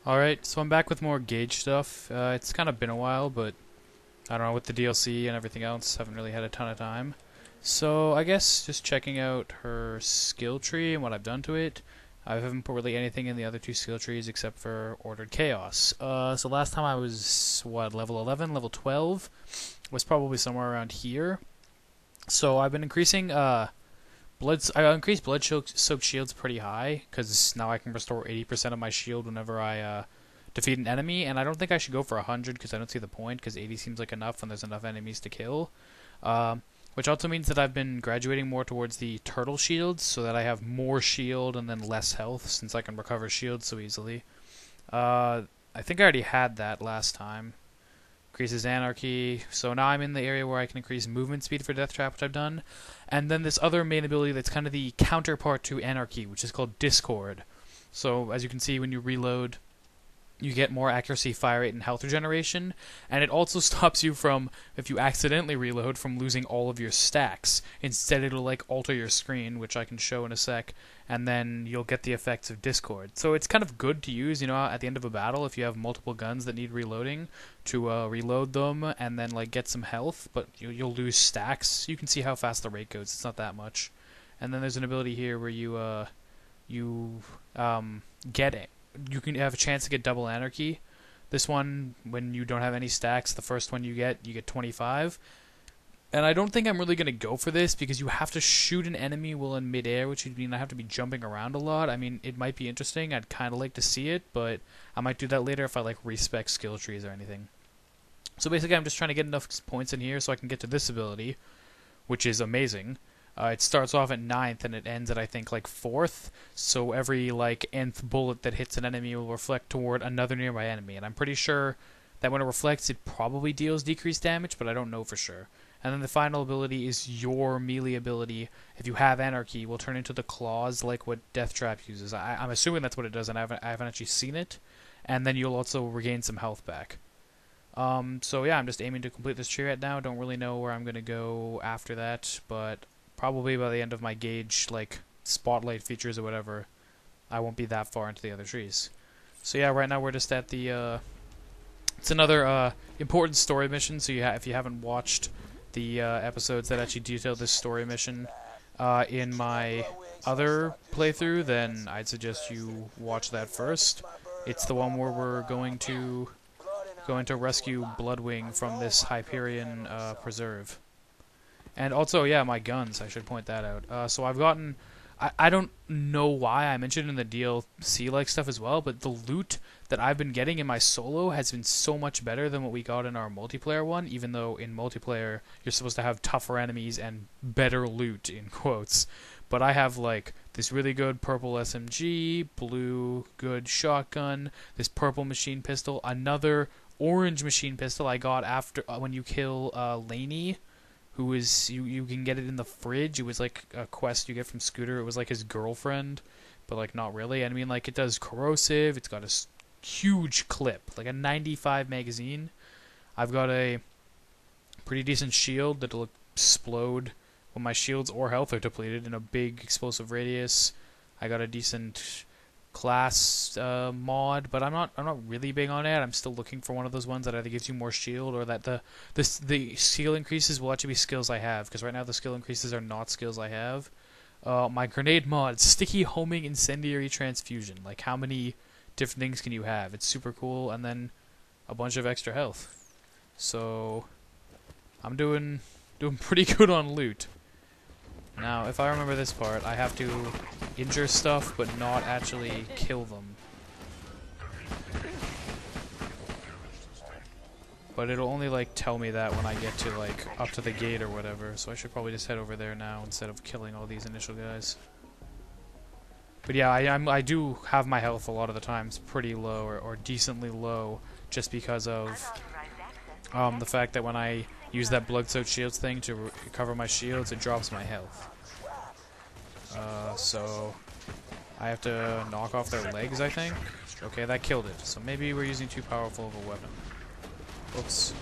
Alright, so I'm back with more Gaige stuff. It's kind of been a while, but I don't know, with the DLC and everything else, haven't really had a ton of time. So I guess just checking out her skill tree and what I've done to it. I haven't put really anything in the other two skill trees except for Ordered Chaos. So last time I was, what, level 11, level 12? Was probably somewhere around here. So I've been increasing I increased blood soaked shields pretty high because now I can restore 80% of my shield whenever I defeat an enemy, and I don't think I should go for 100 because I don't see the point because 80 seems like enough when there's enough enemies to kill. Which also means that I've been graduating more towards the turtle shields so that I have more shield and then less health since I can recover shields so easily. I think I already had that last time. Increases anarchy. So now I'm in the area where I can increase movement speed for Death Trap, which I've done. And then this other main ability that's kind of the counterpart to anarchy, which is called Discord. So as you can see, when you reload, you get more accuracy, fire rate, and health regeneration. And it also stops you from, if you accidentally reload, from losing all of your stacks. Instead, it'll like alter your screen, which I can show in a sec, and then you'll get the effects of Discord. So it's kind of good to use, you know, at the end of a battle if you have multiple guns that need reloading, to reload them and then like get some health, but you'll lose stacks. You can see how fast the rate goes. It's not that much. And then there's an ability here where you get it. You can have a chance to get double anarchy. This one, when you don't have any stacks, the first one you get 25. And I don't think I'm really going to go for this because you have to shoot an enemy while in midair, which would mean I have to be jumping around a lot. I mean, it might be interesting. I'd kind of like to see it, but I might do that later if I like respec skill trees or anything. So basically, I'm just trying to get enough points in here so I can get to this ability, which is amazing. It starts off at 9th and it ends at, I think, like 4th. So every like nth bullet that hits an enemy will reflect toward another nearby enemy. And I'm pretty sure that when it reflects, it probably deals decreased damage, but I don't know for sure. And then the final ability is your melee ability. If you have Anarchy, will turn into the claws like what Death Trap uses. I'm assuming that's what it does, and I haven't actually seen it. And then you'll also regain some health back. So yeah, I'm just aiming to complete this tree right now. Don't really know where I'm going to go after that, but probably by the end of my Gaige, like, spotlight features or whatever, I won't be that far into the other trees. So yeah, right now we're just at the, it's another, important story mission, so if you haven't watched the, episodes that actually detail this story mission, in my other playthrough, then I'd suggest you watch that first. It's the one where we're going to rescue Bloodwing from this Hyperion, preserve. And also, yeah, my guns, I should point that out. So I've gotten... I don't know why I mentioned in the DLC-like stuff as well, but the loot that I've been getting in my solo has been so much better than what we got in our multiplayer one, even though in multiplayer you're supposed to have tougher enemies and better loot, in quotes. But I have, like, this really good purple SMG, blue good shotgun, this purple machine pistol, another orange machine pistol I got after when you kill Laney, who is, you can get it in the fridge. It was like a quest you get from Scooter. It was like his girlfriend, but like not really. I mean, like, it does corrosive. It's got a huge clip, like a 95 magazine. I've got a pretty decent shield that'll explode when my shields or health are depleted in a big explosive radius. I got a decent class mod, but I'm not really big on it. I'm still looking for one of those ones that either gives you more shield or that the skill increases will actually be skills I have, because right now the skill increases are not skills I have. My grenade mod, sticky homing incendiary transfusion. Like, how many different things can you have? It's super cool, and then a bunch of extra health. So I'm doing pretty good on loot. Now, if I remember this part, I have to injure stuff, but not actually kill them. But it'll only, like, tell me that when I get to, like, up to the gate or whatever, so I should probably just head over there now instead of killing all these initial guys. But yeah, I do have my health a lot of the times pretty low, or decently low, just because of the fact that when I use that blood-soaked shields thing to recover my shields, it drops my health. So I have to knock off their legs, I think. Okay, that killed it. So maybe we're using too powerful of a weapon. Oops.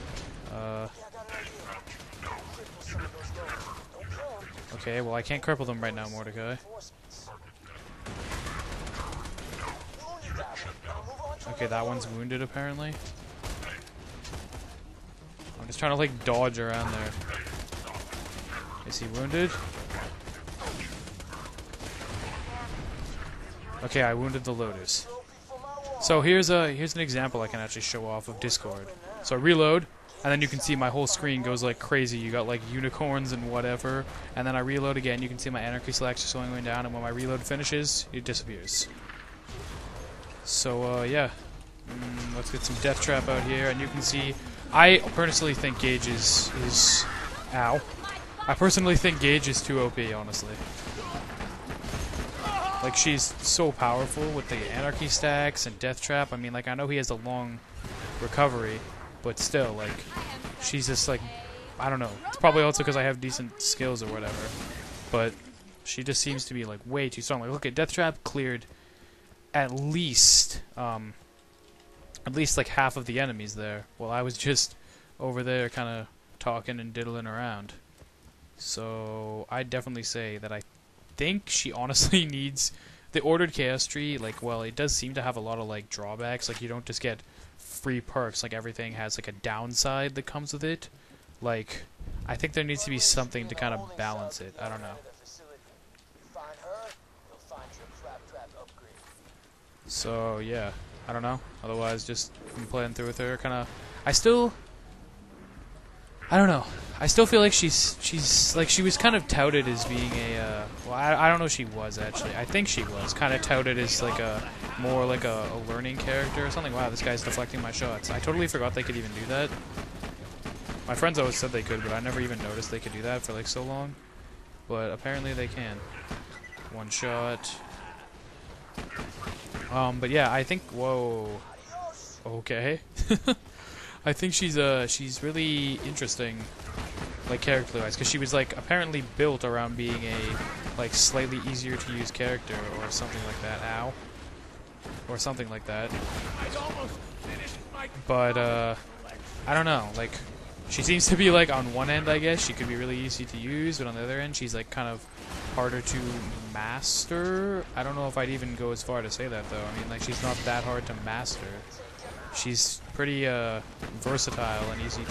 Okay, well, I can't cripple them right now, Mordecai. Okay, that one's wounded apparently. I'm just trying to like dodge around there. Is he wounded? Okay, I wounded the Lotus. So here's an example I can actually show off of Discord. So I reload, and then you can see my whole screen goes like crazy. You got like unicorns and whatever, and then I reload again. You can see my anarchy slacks are slowing down, and when my reload finishes, it disappears. So yeah, let's get some death trap out here, and you can see. I personally think Gaige is ow. I personally think Gaige is too OP, honestly. Like, she's so powerful with the anarchy stacks and death trap. I mean, like, I know he has a long recovery, but still, like, she's just, like, I don't know. It's probably also because I have decent skills or whatever, but she just seems to be, like, way too strong. Like, look at death trap cleared at least, like, half of the enemies there, while I was just over there kind of talking and diddling around. So, I'd definitely say that I think she honestly needs the ordered chaos tree. Like, well, it does seem to have a lot of like drawbacks. Like, you don't just get free perks. Like, everything has like a downside that comes with it. Like, I think there needs to be something to kind of balance it. I don't know. So yeah, I don't know. Otherwise, just been playing through with her. Kind of, I don't know. I still feel like she's like, she was kind of touted as being a well, I don't know if she was actually. I think she was kind of touted as like a more like a learning character or something. Wow, this guy's deflecting my shots. I totally forgot they could even do that. My friends always said they could, but I never even noticed they could do that for like so long. But apparently they can. One shot. But yeah, I think. Whoa. Okay. I think she's really interesting, like character-wise, because she was like apparently built around being a like slightly easier to use character or something like that. Ow. Or something like that. But I don't know. Like, she seems to be like on one end, I guess she could be really easy to use, but on the other end, she's like kind of harder to master. I don't know if I'd even go as far to say that though. I mean, like, she's not that hard to master. She's pretty versatile and easy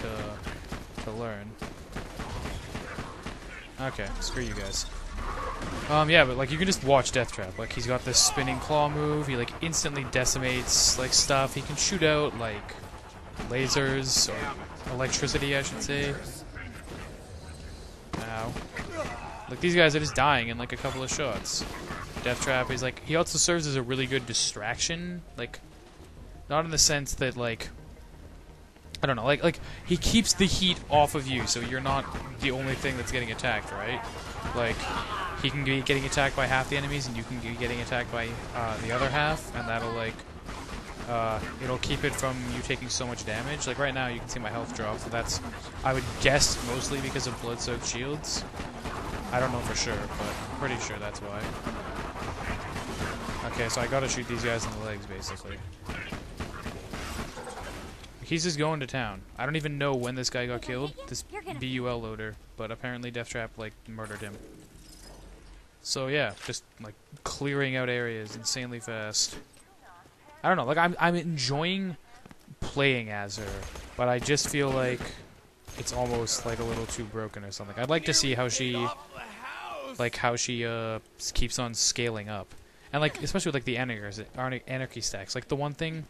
to learn. Okay, screw you guys. Yeah, but like, you can just watch Death Trap. Like, he's got this spinning claw move. He like instantly decimates like stuff. He can shoot out like lasers or electricity, I should say. Ow. Like, these guys are just dying in like a couple of shots. Death Trap is like, he also serves as a really good distraction. Like, not in the sense that, like, I don't know, like he keeps the heat off of you, so you're not the only thing that's getting attacked, right? Like, he can be getting attacked by half the enemies, and you can be getting attacked by the other half, and that'll, like, it'll keep it from you taking so much damage. Like, right now, you can see my health drop, so that's, I would guess, mostly because of blood-soaked shields. I don't know for sure, but I'm pretty sure that's why. Okay, so I gotta shoot these guys in the legs, basically. He's just going to town. I don't even know when this guy got killed, this BUL loader, but apparently Death Trap, like, murdered him. So yeah, just, like, clearing out areas insanely fast. I don't know, like, I'm enjoying playing as her, but I just feel like it's almost, like, a little too broken or something. I'd like to see how she, like, keeps on scaling up. And, like, especially with, like, the anarchy stacks. Like, the one thing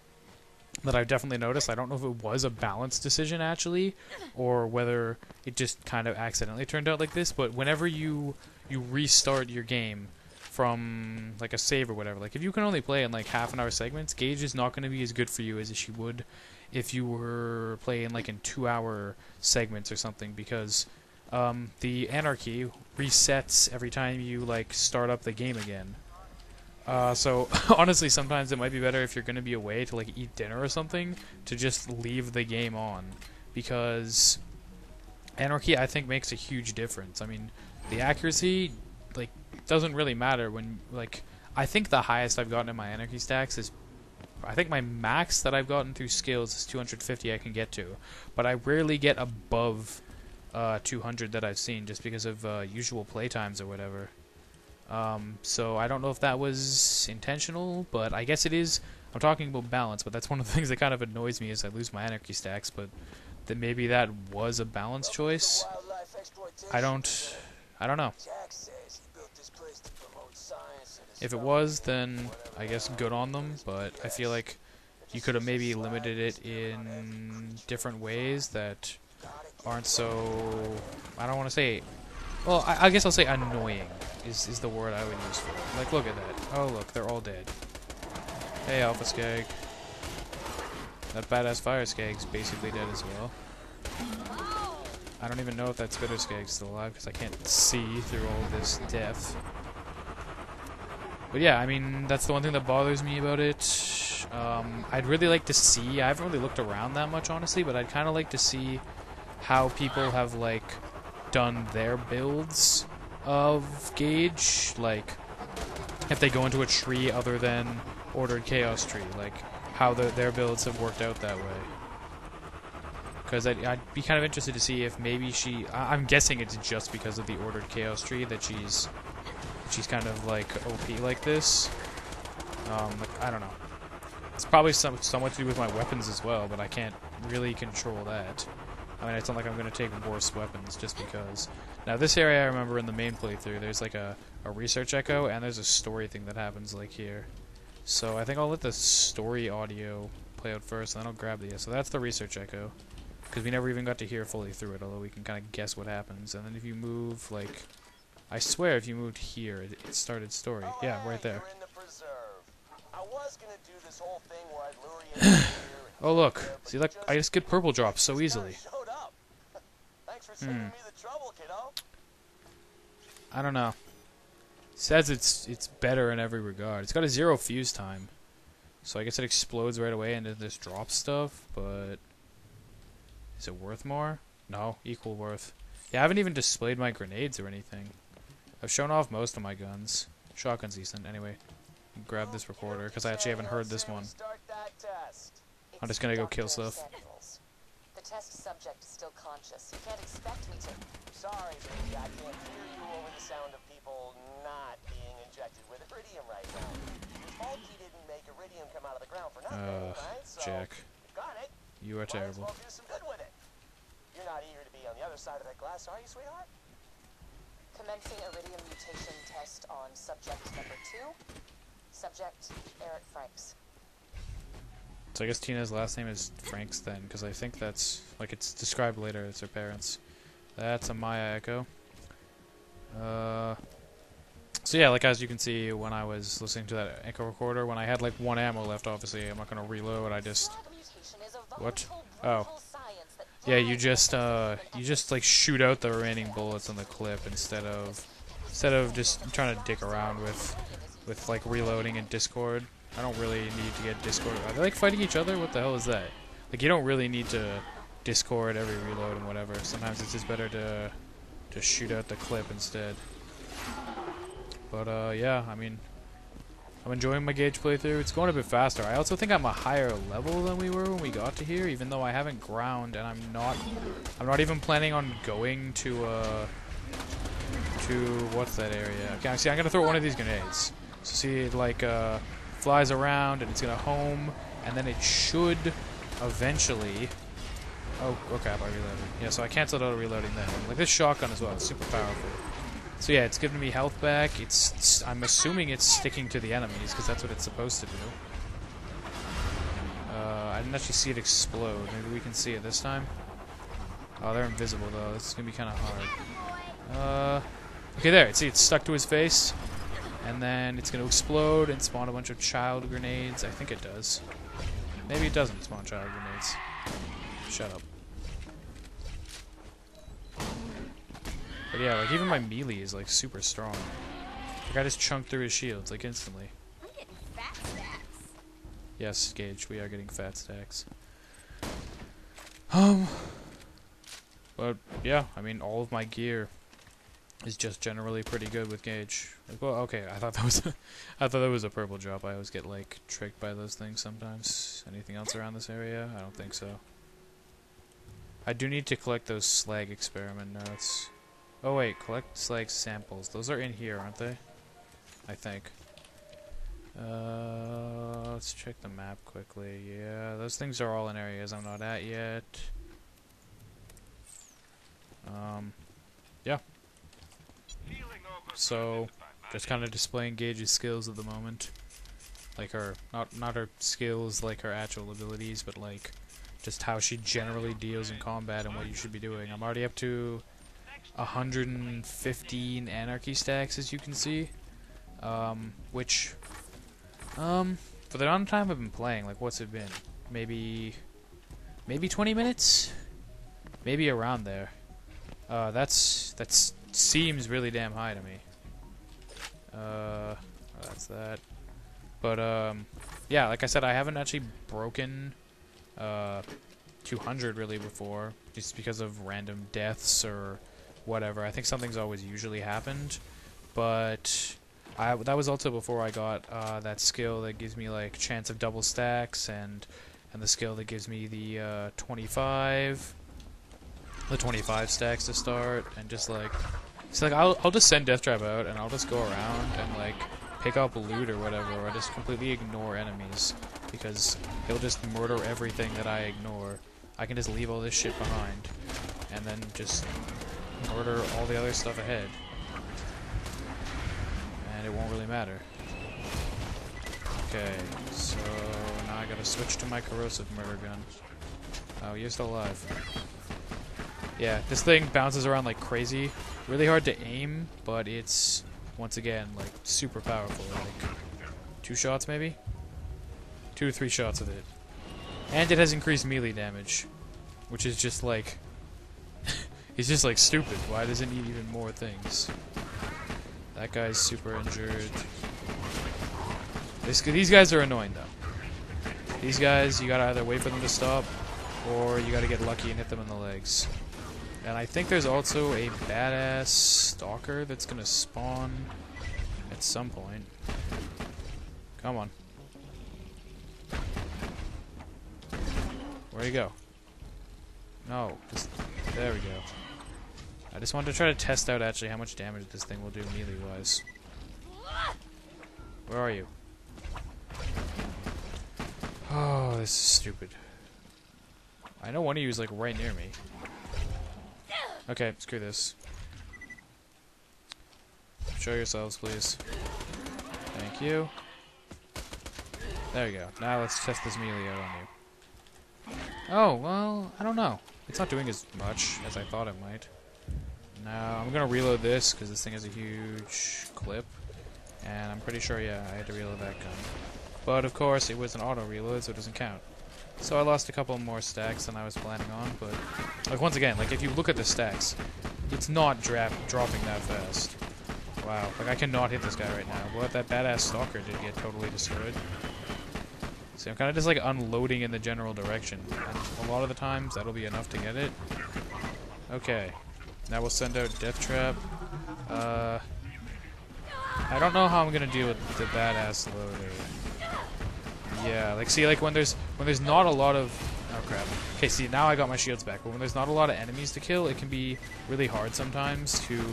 that I've definitely noticed, I don't know if it was a balanced decision actually, or whether it just kind of accidentally turned out like this, but whenever you restart your game from like a save or whatever, like if you can only play in like half-an-hour segments, Gaige is not going to be as good for you as she would if you were playing like in 2-hour segments or something, because the anarchy resets every time you like start up the game again. So, honestly, sometimes it might be better if you're going to be away to, like, eat dinner or something, to just leave the game on. Because anarchy, I think, makes a huge difference. I mean, the accuracy, like, doesn't really matter when, like, I think the highest I've gotten in my anarchy stacks is, I think my max that I've gotten through skills is 250 I can get to. But I rarely get above 200 that I've seen, just because of usual playtimes or whatever. So I don't know if that was intentional, but I guess it is I'm talking about balance, but that's one of the things that kind of annoys me is I lose my anarchy stacks, but that maybe that was a balance choice. I don't know. If it was, then I guess good on them, but I feel like you could have maybe limited it in different ways that aren't so, I don't want to say, well, I guess I'll say annoying is the word I would use for it. Like, look at that. Oh, look, they're all dead. Hey, Alpha Skag. That badass Fire Skag's basically dead as well. I don't even know if that Spitter Skag's still alive because I can't see through all of this death. But yeah, I mean, that's the one thing that bothers me about it. I'd really like to see, I haven't really looked around that much, honestly, but I'd kind of like to see how people have, like, done their builds of Gaige. Like, if they go into a tree other than Ordered Chaos Tree, like, how their builds have worked out that way. Because I'd be kind of interested to see if maybe I'm guessing it's just because of the Ordered Chaos Tree that she's kind of like OP like this. Like, I don't know. It's probably somewhat to do with my weapons as well, but I can't really control that. I mean, it's not like I'm going to take worse weapons just because. Now, this area I remember in the main playthrough, there's like a research echo, and there's a story thing that happens like here. So I think I'll let the story audio play out first, and then I'll grab the. So that's the research echo, because we never even got to hear fully through it, although we can kind of guess what happens. And then if you move, like, I swear if you moved here, it started story. Yeah, right there. Oh look, see, like, I just get purple drops so easily. I don't know. It says it's better in every regard. It's got a 0 fuse time, so I guess it explodes right away and then just drops stuff. But is it worth more? No, equal worth. Yeah, I haven't even displayed my grenades or anything. I've shown off most of my guns. Shotgun's decent. Anyway, grab this recorder because I actually haven't heard this one. I'm just gonna go kill stuff. The test subject is still conscious. You can't expect me to. Sorry, baby, I can't hear you over the sound of people not being injected with iridium right now. Your fault he didn't make iridium come out of the ground for nothing, right? So, Jack. Got it. You are terrible. Might as well do some good with it. You're not eager to be on the other side of that glass, are you, sweetheart? Commencing iridium mutation test on subject number 2. Subject Eric Franks. So I guess Tina's last name is Franks then, because I think that's, like, it's described later as her parents. That's a Maya echo. So yeah, like, as you can see, when I was listening to that echo recorder, when I had, like, 1 ammo left, obviously, I'm not going to reload, I just... What? Oh. Yeah, you just, like, shoot out the remaining bullets in the clip instead of just trying to dick around with, like, reloading in Discord. I don't really need to get Discord. Are they like fighting each other? What the hell is that? Like, you don't really need to Discord every reload and whatever. Sometimes it's just better to shoot out the clip instead. But yeah, I mean, I'm enjoying my Gaige playthrough. It's going a bit faster. I also think I'm a higher level than we were when we got to here, even though I haven't ground and I'm not even planning on going to what's that area? Okay, see, I'm gonna throw one of these grenades. So see, it like flies around and it's gonna home, and then it should eventually. Oh crap! I reloaded. Yeah, so I canceled out reloading that. Like this shotgun as well. It's super powerful. So yeah, it's giving me health back. I'm assuming it's sticking to the enemies because that's what it's supposed to do. I didn't actually see it explode. Maybe we can see it this time. Oh, they're invisible though. This is gonna be kind of hard. Okay, there. See, it's stuck to his face. And then it's going to explode and spawn a bunch of child grenades. I think it does. Maybe it doesn't spawn child grenades. Shut up. But yeah, like even my melee is like super strong. Like I just chunked through his shields like instantly. I'm getting fat stacks. Yes, Gaige, we are getting fat stacks. But yeah, I mean all of my gear is just generally pretty good with Gaige. Like, well, okay, I thought that was a purple drop. I always get like tricked by those things sometimes. Anything else around this area? I don't think so. I do need to collect those slag experiment notes. Oh wait, collect slag samples. Those are in here, aren't they? I think. Let's check the map quickly. Yeah, those things are all in areas I'm not at yet. Yeah. So, just kind of displaying Gaige's skills at the moment. Like her, not her skills, like her actual abilities, but like just how she generally deals in combat and what you should be doing. I'm already up to 115 anarchy stacks, as you can see. Which, for the amount of time I've been playing, like what's it been? Maybe 20 minutes? Maybe around there. That seems really damn high to me. That's that. But, yeah, like I said, I haven't actually broken, 200 really before, just because of random deaths or whatever. I think something's always usually happened, but that was also before I got, that skill that gives me, like, chance of double stacks, and the skill that gives me the, 25 stacks to start, and just, like, so, like, I'll just send Death Trap out, and I'll just go around and, like, pick up loot or whatever, or just completely ignore enemies, because he'll just murder everything that I ignore. I can just leave all this shit behind, and then just murder all the other stuff ahead. And it won't really matter. Okay, so now I gotta switch to my corrosive murder gun. Oh, you're still alive. Yeah, this thing bounces around like crazy. Really hard to aim, but it's, once again, like, super powerful. Like, 2 shots maybe? 2 to 3 shots of it. And it has increased melee damage, which is just like, it's just like stupid. Why does it need even more things? That guy's super injured. These guys are annoying though. These guys, you gotta either wait for them to stop, or you gotta get lucky and hit them in the legs. And I think there's also a badass stalker that's gonna spawn at some point. Come on. Where'd he go? No, there we go. I just wanted to try to test out actually how much damage this thing will do melee-wise. Where are you? Oh, this is stupid. I know one of you is like right near me. Okay, screw this. Show yourselves, please. Thank you. There you go. Now let's test this melee out on you. Oh, well, I don't know. It's not doing as much as I thought it might. Now, I'm gonna reload this, because this thing has a huge clip. And I'm pretty sure, yeah, I had to reload that gun. But, of course, it was an auto-reload, so it doesn't count. So I lost a couple more stacks than I was planning on, but, like, once again, like, if you look at the stacks, it's not dropping that fast. Wow, like, I cannot hit this guy right now. But that badass stalker did get totally destroyed. See, I'm kind of just, like, unloading in the general direction. And a lot of the times, that'll be enough to get it. Okay. Now we'll send out Death Trap. I don't know how I'm gonna deal with the badass loader. Yeah, like, see, like, when there's not a lot of... Oh, crap. Okay, see, now I got my shields back, but when there's not a lot of enemies to kill, it can be really hard sometimes to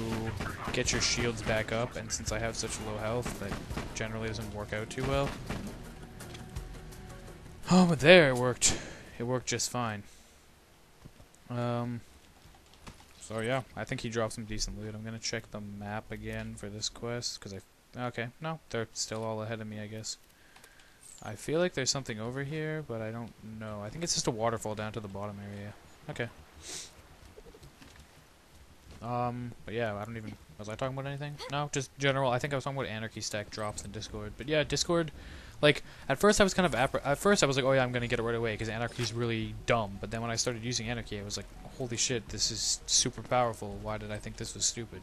get your shields back up, and since I have such low health, that generally doesn't work out too well. Oh, but there, it worked. It worked just fine. So, yeah, I think he dropped some decent loot. I'm gonna check the map again for this quest, because okay, no, they're still all ahead of me, I guess. I feel like there's something over here, but I don't know. I think it's just a waterfall down to the bottom area. Okay. But yeah, I don't even... Was I talking about anything? No, just general. I think I was talking about anarchy stack drops in Discord. But yeah, Discord, like, at first I was kind of... At first I was like, oh yeah, I'm gonna get it right away, because anarchy's really dumb. But then when I started using anarchy, I was like, holy shit, this is super powerful. Why did I think this was stupid?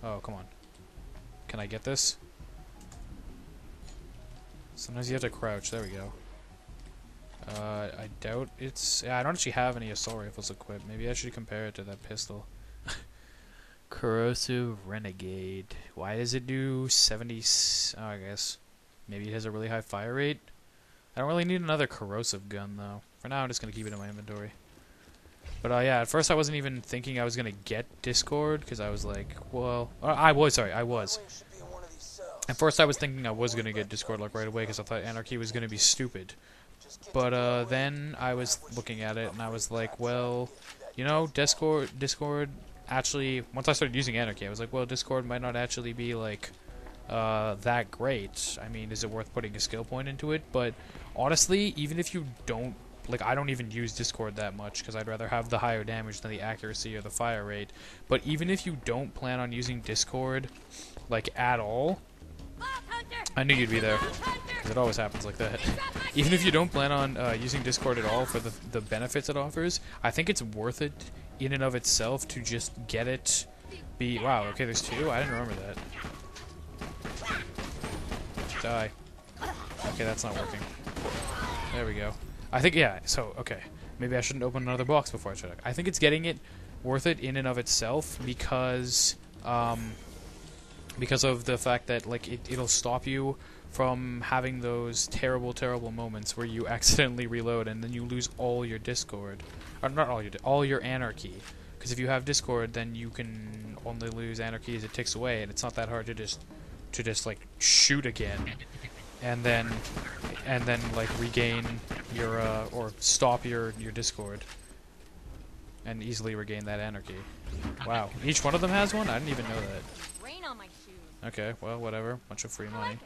Oh, come on. Can I get this? Sometimes you have to crouch. There we go. I doubt it's... Yeah, I don't actually have any assault rifles equipped. Maybe I should compare it to that pistol. Corrosive Renegade. Why does it do 70... Oh, I guess. Maybe it has a really high fire rate? I don't really need another corrosive gun, though. For now, I'm just going to keep it in my inventory. But, yeah, at first I wasn't even thinking I was going to get Discord, because I was like, well... I was. At first I was thinking I was going to get Discord like right away because I thought Anarchy was going to be stupid. But then I was looking at it and I was like, well, you know, Discord actually, once I started using Anarchy, I was like, well, Discord might not actually be like that great. I mean, is it worth putting a skill point into it? But honestly, even if you don't, like, I don't even use Discord that much because I'd rather have the higher damage than the accuracy or the fire rate. But even if you don't plan on using Discord, like, at all, I knew you'd be there, because it always happens like that. Even if you don't plan on using Discord at all for the benefits it offers, I think it's worth it in and of itself to just get it. Wow, okay, there's two? I didn't remember that. Die. Okay, that's not working. There we go. I think, yeah, so, okay. Maybe I shouldn't open another box before I check. I think it's getting it worth it in and of itself because of the fact that, like, it'll stop you from having those terrible, terrible moments where you accidentally reload and then you lose all your Discord. Or not all your Anarchy. Because if you have Discord, then you can only lose Anarchy as it ticks away, and it's not that hard to just like shoot again, and then like regain your or stop your Discord, and easily regain that Anarchy. Wow, each one of them has one? I didn't even know that. Rain on my shoes. Okay, well, whatever. Bunch of free money.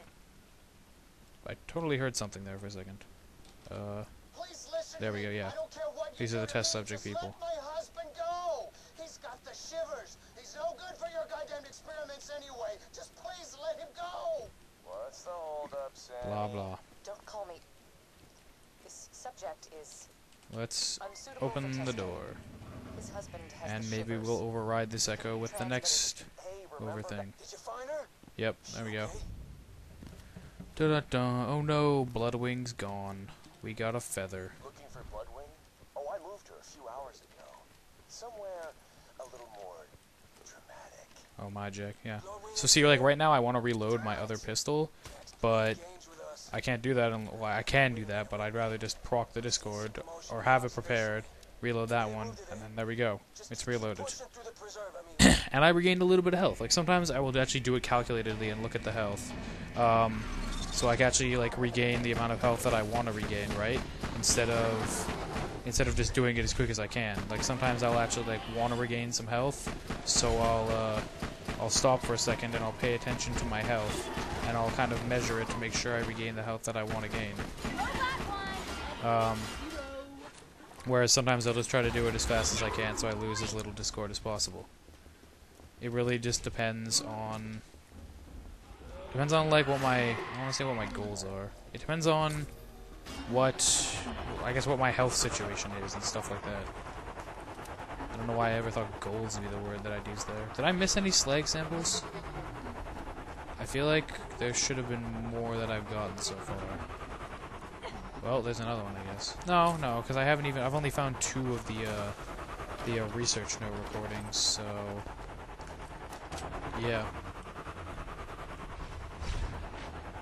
I totally heard something there for a second. There we go, yeah. These are the test subject people. Let my husband go! He's got the shivers. He's no good for your goddamn experiments anyway. Just please let him go! What's the holdup, Sammy? Blah, blah. Don't call me. This subject is Let's unsuitable open for the testing. door. His husband has And the maybe shivers. we'll override this echo with the next Hey, over remember thing. Did you find her? Yep, there we go. Okay. Da-da-da. Oh no, Bloodwing's gone. We got a feather. Looking for Bloodwing? Oh, I moved her a few hours ago. Somewhere a little more dramatic. Oh, my Jack, yeah. So see, like, right now I want to reload my other pistol, but I can't do that. Well, I can do that, but I'd rather just proc the Discord, or have it prepared, reload that one, and then there we go. It's reloaded. And I regained a little bit of health. Like, sometimes I will actually do it calculatedly and look at the health. So I can actually, like, regain the amount of health that I want to regain, right? Instead of just doing it as quick as I can. Like, sometimes I'll actually, like, want to regain some health, so I'll stop for a second and I'll pay attention to my health, and I'll kind of measure it to make sure I regain the health that I want to gain. Whereas sometimes I'll just try to do it as fast as I can so I lose as little Discord as possible. It really just depends on like what I want to say what my goals are. It depends on what my health situation is and stuff like that. I don't know why I ever thought goals would be the word that I'd use there. Did I miss any slag samples? I feel like there should have been more that I've gotten so far. Well, there's another one, I guess. No, because I've only found 2 of the research note recordings, so yeah.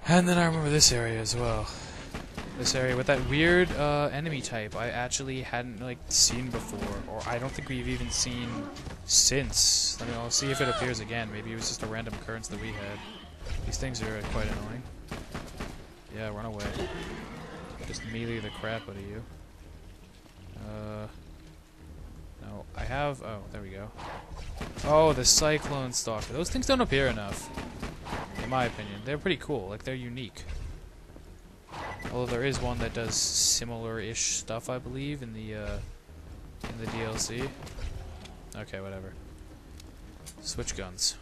And then I remember this area as well. This area with that weird enemy type I actually hadn't like seen before, or I don't think we've even seen since. I'll see if it appears again. Maybe it was just a random occurrence that we had. These things are quite annoying. Yeah, run away. Just melee the crap out of you. No, I have. Oh, there we go. Oh, the Cyclone Stalker. Those things don't appear enough, in my opinion. They're pretty cool. Like, they're unique. Although there is one that does similar-ish stuff, I believe, in the DLC. Okay, whatever. Switch guns.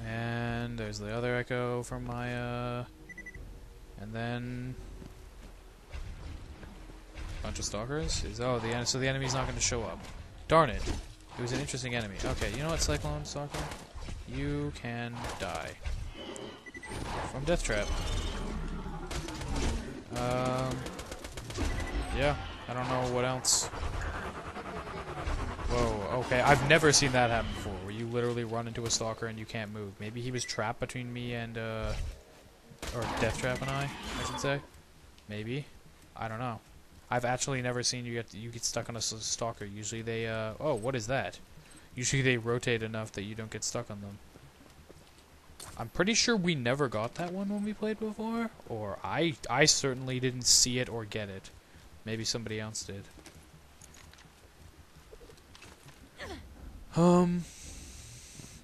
And there's the other echo from my, and then bunch of stalkers. So the enemy's not going to show up. Darn it! It was an interesting enemy. Okay, you know what, Cyclone Stalker? You can die from Death Trap. Yeah, I don't know what else. Whoa, okay, I've never seen that happen before, where you literally run into a stalker and you can't move. Maybe he was trapped between me and, or Death Trap and I should say. Maybe. I don't know. I've actually never seen you get stuck on a stalker. Usually they, oh, what is that? Usually they rotate enough that you don't get stuck on them. I'm pretty sure we never got that one when we played before, or I certainly didn't see it or get it. Maybe somebody else did.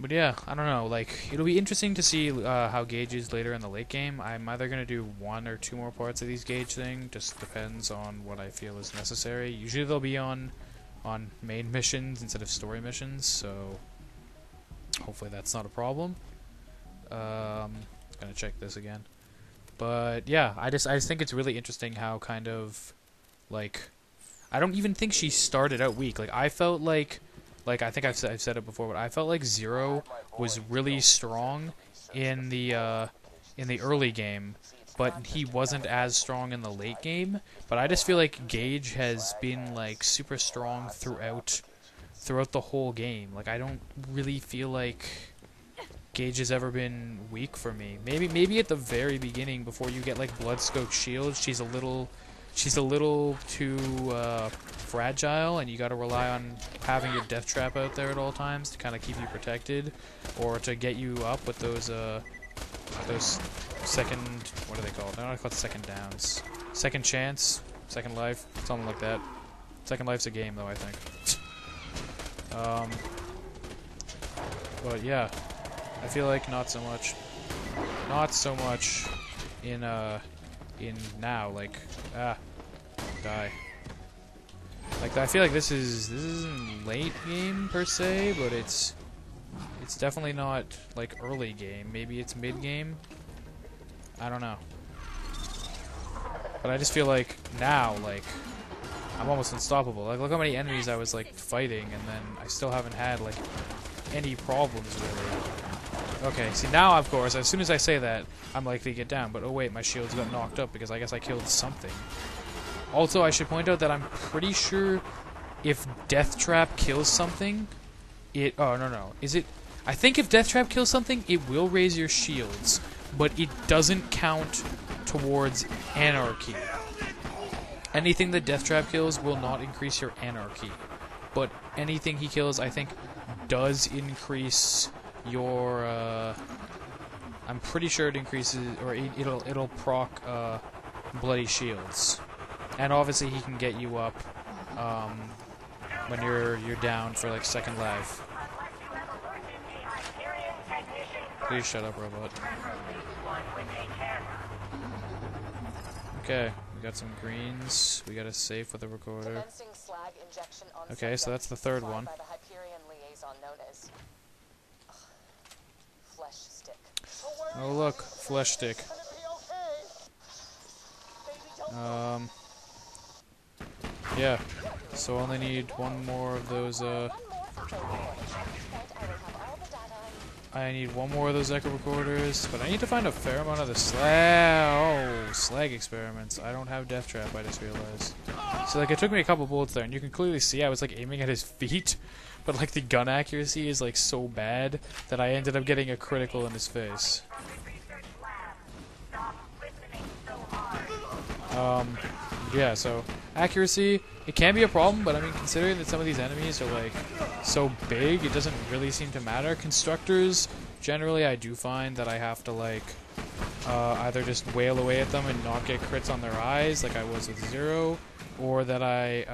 But yeah, I don't know, like, it'll be interesting to see how Gaige is later in the late game. I'm either going to do 1 or 2 more parts of these Gaige thing, just depends on what I feel is necessary. Usually they'll be on main missions instead of story missions, so hopefully that's not a problem. Gonna check this again. But yeah, I just think it's really interesting how kind of, like, I don't even think she started out weak. Like, I felt like I think I've said it before, but I felt like Zero was really strong in the early game, but he wasn't as strong in the late game. But I just feel like Gaige has been like super strong throughout the whole game. Like, I don't really feel like Gaige has ever been weak for me. Maybe at the very beginning, before you get like blood-soaked shields, she's a little too fragile, and you got to rely on having your death trap out there at all times to kind of keep you protected, or to get you up with those second, what are they called? I don't know, called second downs, second chance, second life, something like that. Second life's a game though, I think. But yeah, I feel like not so much in now, like, die. Like, I feel like this isn't late game per se, but it's definitely not like early game. Maybe it's mid game. I don't know. But I just feel like now, like, I'm almost unstoppable. Like, look how many enemies I was like fighting, and then I still haven't had like any problems really. Okay, see now, of course, as soon as I say that, I'm likely to get down. But oh wait, my shields got knocked up because I guess I killed something. Also, I should point out that I'm pretty sure if Death Trap kills something, it... Oh, no. Is it... I think if Death Trap kills something, it will raise your shields, but it doesn't count towards Anarchy. Anything that Death Trap kills will not increase your Anarchy. But anything he kills, I think, does increase your... I'm pretty sure it increases... Or it'll proc Bloody Shields. And obviously he can get you up when you're down for like second life. Please shut up, robot. Okay, we got some greens. We got a safe with a recorder. Okay, so that's the third one. Oh look, flesh stick. Yeah, so I only need 1 more of those, I need 1 more of those echo recorders, but I need to find a fair amount of the slag experiments. I don't have Death Trap, I just realized. So, like, it took me a couple bullets there, and you can clearly see I was, like, aiming at his feet, but, like, the gun accuracy is, like, so bad that I ended up getting a critical in his face. Yeah, so accuracy, it can be a problem, but I mean, considering that some of these enemies are like so big, it doesn't really seem to matter. Constructors, generally, I do find that I have to like either just wail away at them and not get crits on their eyes, like I was with Zero, or that I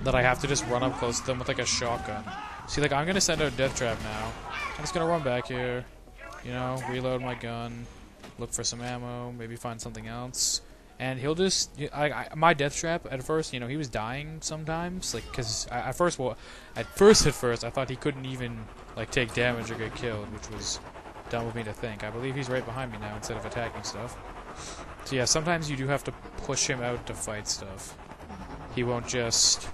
have to just run up close to them with like a shotgun. See, like I'm gonna send out Death Trap now. I'm just gonna run back here, you know, reload my gun, look for some ammo, maybe find something else. And he'll just... my Death Trap, at first, you know, he was dying sometimes. Like, because at first, I thought he couldn't even, like, take damage or get killed, which was dumb of me to think. I believe he's right behind me now instead of attacking stuff. So yeah, sometimes you do have to push him out to fight stuff. He won't just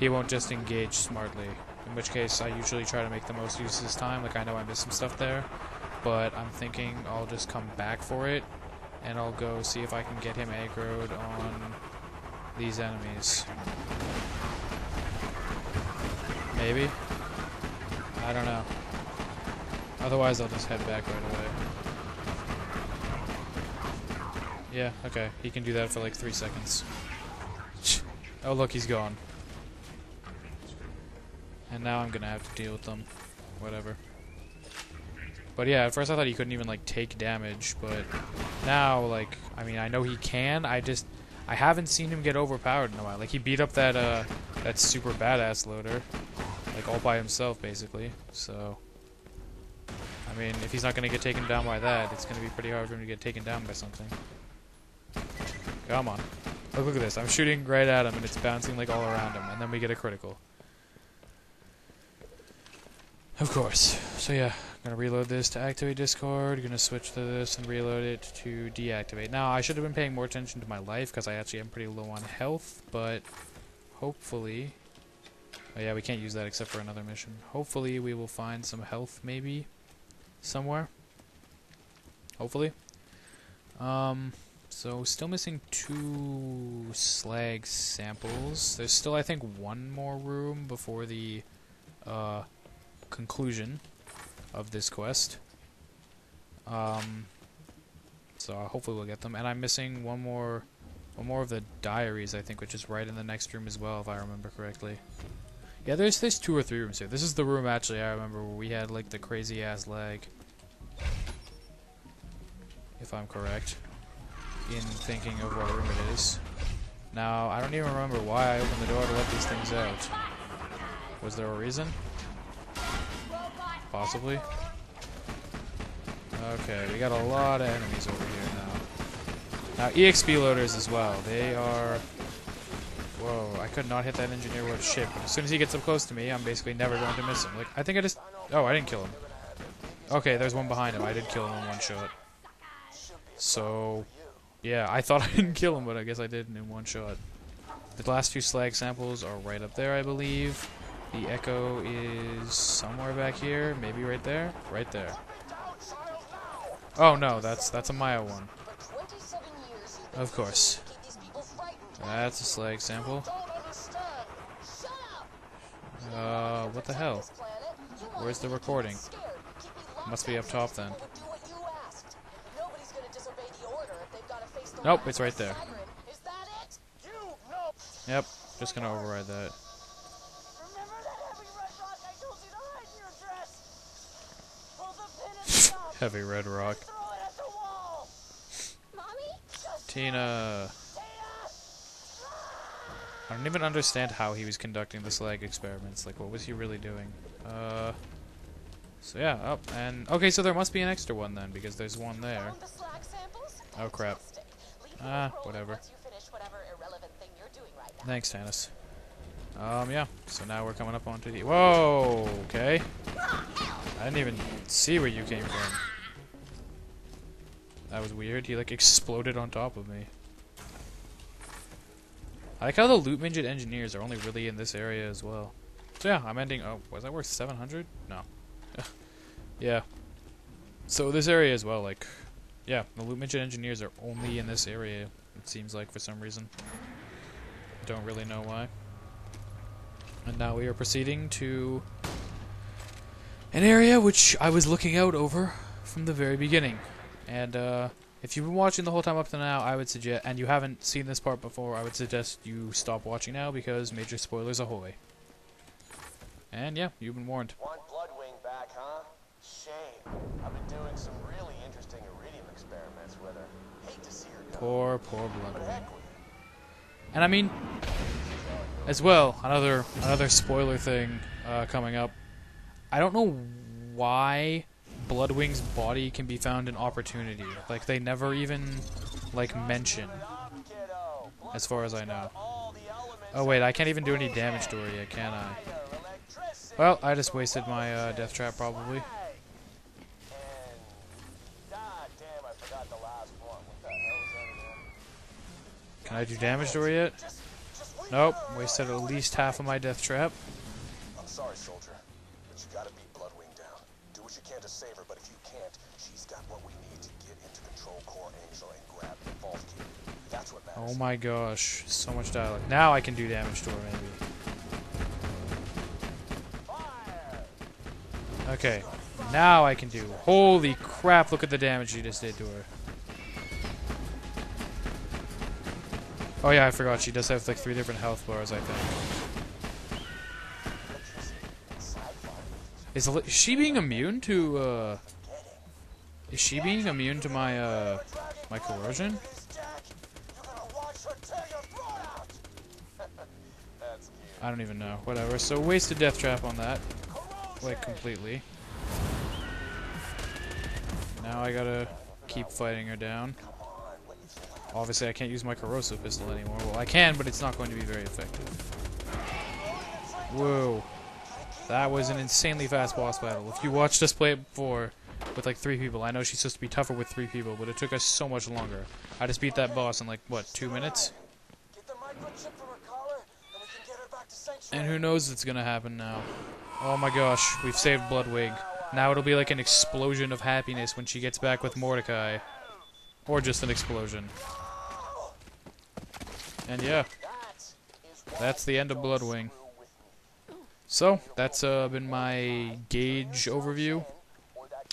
engage smartly. In which case, I usually try to make the most use of his time. Like, I know I missed some stuff there. But I'm thinking I'll just come back for it. And I'll go see if I can get him aggroed on these enemies. Maybe? I don't know. Otherwise, I'll just head back right away. Yeah, okay. He can do that for like 3 seconds. Oh, look, he's gone. And now I'm gonna have to deal with them. Whatever. But yeah, at first I thought he couldn't even like take damage, but now like I mean I know he can. I haven't seen him get overpowered in a while. Like he beat up that super badass loader, like all by himself basically. So I mean, if he's not gonna get taken down by that, it's gonna be pretty hard for him to get taken down by something. Come on. Look at this. I'm shooting right at him and it's bouncing like all around him, and then we get a critical. Of course. So yeah, I'm gonna reload this to activate Discord, gonna switch to this and reload it to deactivate. Now, I should have been paying more attention to my life, because I actually am pretty low on health, but hopefully... Oh yeah, we can't use that except for another mission. Hopefully we will find some health, maybe, somewhere. Hopefully. So, still missing 2 slag samples. There's still, I think, 1 more room before the, conclusion of this quest. So hopefully we'll get them. And I'm missing one more of the diaries, I think, which is right in the next room as well, if I remember correctly. Yeah, there's 2 or 3 rooms here. This is the room, actually, I remember, where we had, like, the crazy-ass lag. If I'm correct in thinking of what room it is. Now, I don't even remember why I opened the door to let these things out. Was there a reason? Possibly. Okay, we got a lot of enemies over here now. Now, EXP loaders as well. They are... Whoa, I could not hit that engineer worth shit, but as soon as he gets up close to me, I'm basically never going to miss him. Like, I think I just... Oh, I didn't kill him. Okay, there's one behind him. I did kill him in 1 shot. So... Yeah, I thought I didn't kill him, but I guess I did in 1 shot. The last 2 slag samples are right up there, I believe. The echo is somewhere back here. Maybe right there? Right there. Oh no, that's a Maya one. Of course. That's a slag sample. What the hell? Where's the recording? Must be up top then. Nope, it's right there. Yep, just gonna override that. Heavy red rock. Tina. I don't even understand how he was conducting the slag experiments. Like, what was he really doing? So yeah, up and okay. So there must be an extra one then, because there's one there. Oh crap. Whatever. Thanks, Tannis. Yeah. So now we're coming up onto the. Whoa. Okay. I didn't even see where you came from. That was weird. He like exploded on top of me. I like how the loot midget engineers are only really in this area as well. So yeah, I'm ending. Oh, was that worth 700? No. Yeah. So this area as well, like, yeah, the loot midget engineers are only in this area. It seems like for some reason. Don't really know why. And now we are proceeding to an area which I was looking out over from the very beginning. And if you've been watching the whole time up to now, I would suggest, and you haven't seen this part before, I would suggest you stop watching now, because major spoilers ahoy. And yeah, you've been warned. Want Bloodwing back, huh? Shame. I've been doing some really interesting iridium experiments with her. Hate to see her go. Poor Bloodwing. And I mean, as well, another spoiler thing coming up. I don't know why Bloodwing's body can be found in Opportunity. Like, they never even, like, mention, as far as I know. Oh wait, I can't even do any damage to her yet, can I? Well, I just wasted my death trap, probably. Can I do damage to her yet? Nope, wasted at least half of my death trap. I'm sorry, soldier, but you gotta beat Bloodwing down. Do what you can to save her, but if you can't, she's got what we need to get into Control Core Angel and grab the vault key. That's what matters. Oh my gosh, so much dialogue. Now I can do damage to her, maybe. Okay, now I can do. Holy crap, look at the damage he just did to her. Oh yeah, I forgot, she does have like 3 different health bars, I think. Is she being immune to, Is she being immune to my my corrosion? I don't even know. Whatever. So wasted death trap on that. Like, completely. Now I gotta keep fighting her down. Obviously I can't use my corrosive pistol anymore. Well, I can, but it's not going to be very effective. Whoa. That was an insanely fast boss battle. If you watched us play it before with like 3 people, I know she's supposed to be tougher with 3 people, but it took us so much longer. I just beat that boss in like, what, 2 minutes? And who knows what's gonna happen now. Oh my gosh, we've saved Bloodwig. Now it'll be like an explosion of happiness when she gets back with Mordecai. Or just an explosion. And yeah, that's the end of Bloodwing. So, that's been my Gaige overview.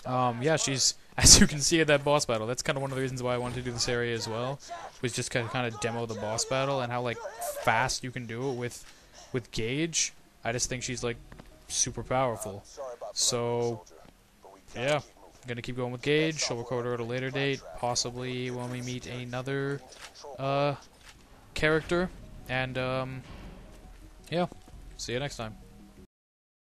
Yeah, she's, as you can see at that boss battle, that's kind of one of the reasons why I wanted to do this area as well, was just kind of demo the boss battle and how, like, fast you can do it with Gaige. I just think she's, like, super powerful. So, yeah, I'm gonna keep going with Gaige. I'll record her at a later date, possibly when we meet another, character. And, yeah, see you next time.